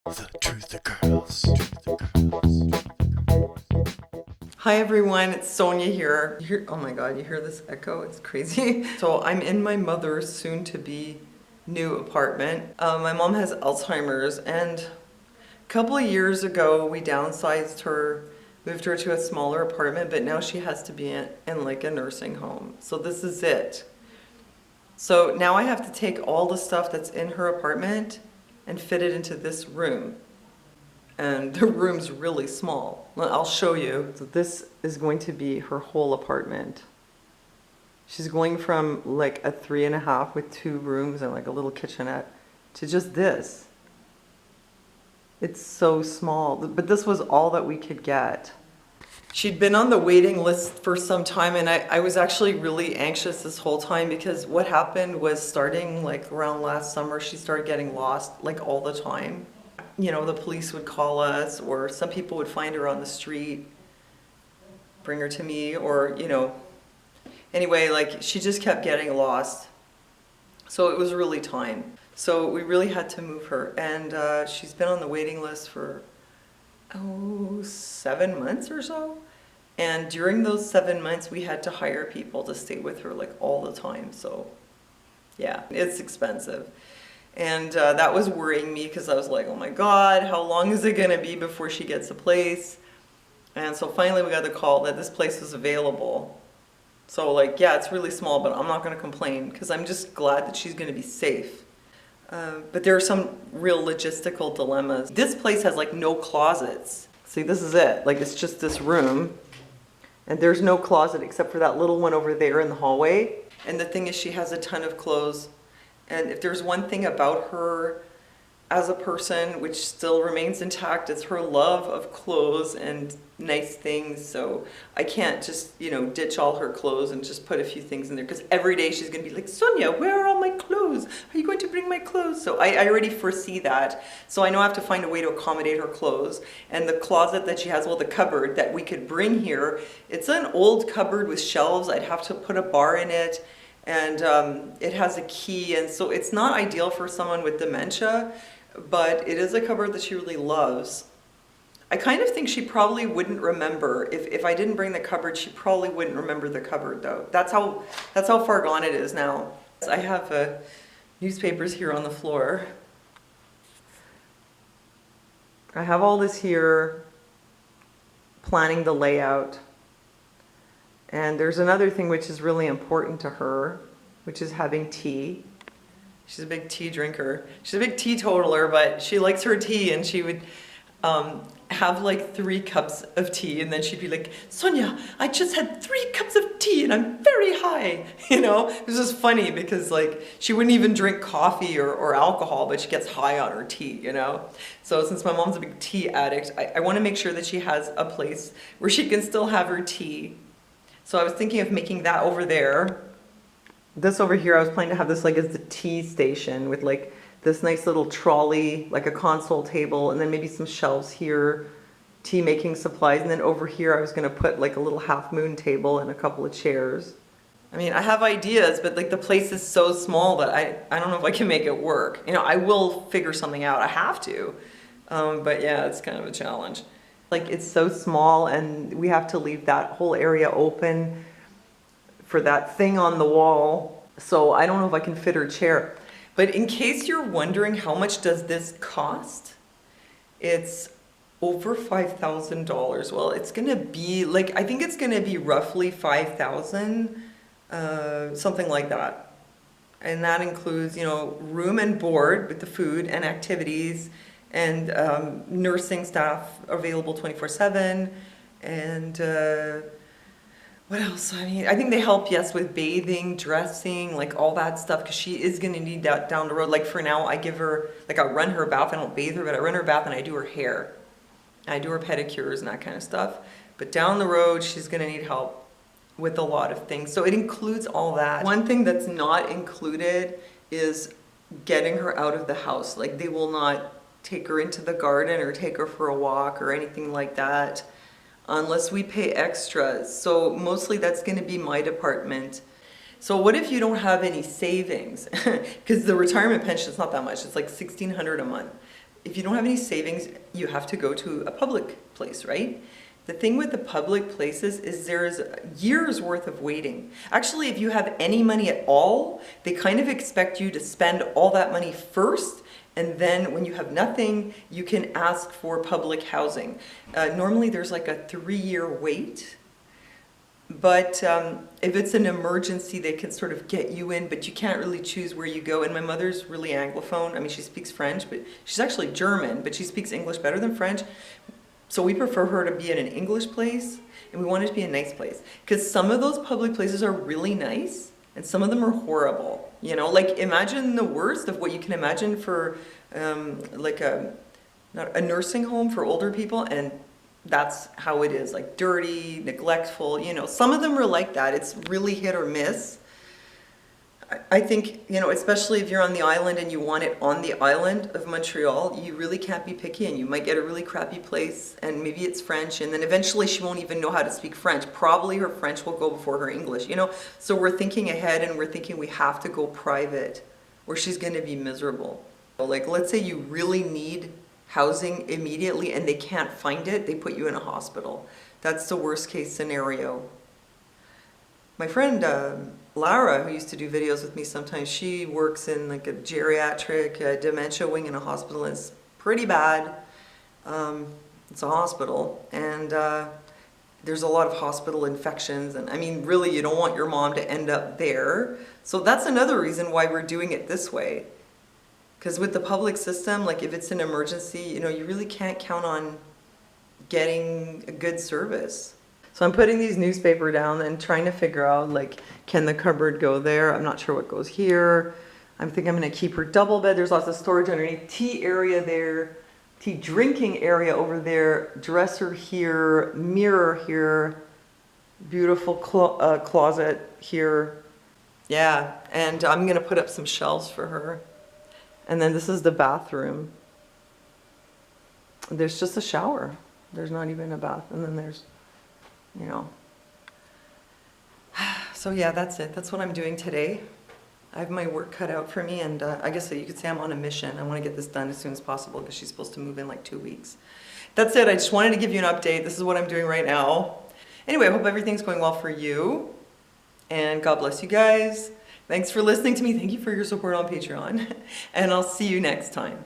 The truth occurs. Hi everyone, it's Sonia here. Oh my god, you hear this echo? It's crazy. So I'm in my mother's soon-to-be new apartment. My mom has Alzheimer's, and a couple of years ago we downsized her, moved her to a smaller apartment, but now she has to be in like a nursing home. So this is it. So now I have to take all the stuff that's in her apartment and fit it into this room. And the room's really small. I'll show you. So this is going to be her whole apartment. She's going from like a 3.5 with 2 rooms and like a little kitchenette to just this. It's so small, but this was all that we could get. She'd been on the waiting list for some time, and I was actually really anxious this whole time because what happened was starting like around last summer, she started getting lost like all the time. You know, the police would call us, or some people would find her on the street, bring her to me, or, you know, anyway, like she just kept getting lost. So it was really time. So we really had to move her, and she's been on the waiting list for, 7 months or so. And during those 7 months, we had to hire people to stay with her like all the time. So yeah, it's expensive. And that was worrying me because I was like, oh my God, how long is it going to be before she gets a place? And so finally we got the call that this place was available. So like, yeah, it's really small, but I'm not going to complain because I'm just glad that she's going to be safe. But there are some real logistical dilemmas. This place has like no closets. See, this is it. Like it's just this room. And there's no closet except for that little one over there in the hallway. And the thing is, she has a ton of clothes. And if there's one thing about her as a person which still remains intact, it's her love of clothes and nice things. So I can't just, you know, ditch all her clothes and just put a few things in there, because every day she's going to be like, Sonia, where are all my clothes? Are you going to bring my clothes? So I already foresee that. So I know I have to find a way to accommodate her clothes. And the closet that she has, well, the cupboard that we could bring here, it's an old cupboard with shelves. I'd have to put a bar in it. And it has a key, and so it's not ideal for someone with dementia, but it is a cupboard that she really loves. I kind of think she probably wouldn't remember. If I didn't bring the cupboard, she probably wouldn't remember the cupboard, though. That's how far gone it is now. I have newspapers here on the floor. I have all this here, planning the layout. And there's another thing which is really important to her, which is having tea. She's a big tea drinker. She's a big teetotaler, but she likes her tea, and she would have like 3 cups of tea, and then she'd be like, Sonia, I just had 3 cups of tea and I'm very high. You know, it was just funny because like she wouldn't even drink coffee or alcohol, but she gets high on her tea, you know. So since my mom's a big tea addict, I want to make sure that she has a place where she can still have her tea. So I was thinking of making that over there. This over here, I was planning to have this like as the tea station with like this nice little trolley, like a console table, and then maybe some shelves here, tea making supplies. And then over here, I was going to put like a little half moon table and a couple of chairs. I mean, I have ideas, but like the place is so small that I don't know if I can make it work. You know, I will figure something out. I have to. But yeah, it's kind of a challenge. Like it's so small, and we have to leave that whole area open for that thing on the wall. So I don't know if I can fit her chair. But in case you're wondering how much does this cost, it's over $5,000. Well, it's gonna be like, I think it's gonna be roughly 5,000, something like that. And that includes, you know, room and board with the food and activities, and nursing staff available 24/7, and what else? I mean, I think they help, yes, with bathing, dressing, like all that stuff, because she is going to need that down the road. Like for now, I give her, like I run her bath. I don't bathe her, but I run her bath and I do her hair. I do her pedicures and that kind of stuff. But down the road, she's going to need help with a lot of things. So it includes all that. One thing that's not included is getting her out of the house. Like they will not take her into the garden or take her for a walk or anything like that unless we pay extras. So mostly that's going to be my department. So what if you don't have any savings? Because the retirement pension is not that much. It's like $1,600 a month. if you don't have any savings, you have to go to a public place, right? The thing with the public places is there's years worth of waiting. Actually, if you have any money at all, they kind of expect you to spend all that money first, and then when you have nothing, you can ask for public housing. Normally there's like a 3-year wait, but if it's an emergency, they can sort of get you in, but you can't really choose where you go. And my mother's really Anglophone. I mean, she speaks French, but she's actually German, but she speaks English better than French. So we prefer her to be in an English place, and we want it to be a nice place. Because some of those public places are really nice, and some of them are horrible. You know, like imagine the worst of what you can imagine for like a nursing home for older people, and that's how it is, like dirty, neglectful, you know. Some of them are like that. It's really hit or miss. I think, you know, especially if you're on the island and you want it on the island of Montreal, you really can't be picky, and you might get a really crappy place, and maybe it's French, and then eventually she won't even know how to speak French. Probably her French will go before her English, you know. So we're thinking ahead, and we're thinking we have to go private or she's going to be miserable. Like, let's say you really need housing immediately and they can't find it, they put you in a hospital. That's the worst case scenario. My friend Lara, who used to do videos with me sometimes, she works in like a geriatric dementia wing in a hospital, and it's pretty bad. It's a hospital, and there's a lot of hospital infections, and I mean, really, you don't want your mom to end up there. So that's another reason why we're doing it this way. Because with the public system, like if it's an emergency, you know, you really can't count on getting a good service. So I'm putting these newspaper down and trying to figure out, like, can the cupboard go there? I'm not sure what goes here. I'm thinking I'm going to keep her double bed. There's lots of storage underneath. Tea area there, tea drinking area over there, dresser here, mirror here, beautiful closet here. Yeah, and I'm going to put up some shelves for her. And then this is the bathroom. There's just a shower. There's not even a bath. And then there's, you know. So yeah, that's it. That's what I'm doing today. I have my work cut out for me, and I guess you could say I'm on a mission. I want to get this done as soon as possible because she's supposed to move in like 2 weeks. That's it. I just wanted to give you an update. This is what I'm doing right now. Anyway, I hope everything's going well for you. And God bless you guys. Thanks for listening to me. Thank you for your support on Patreon. And I'll see you next time.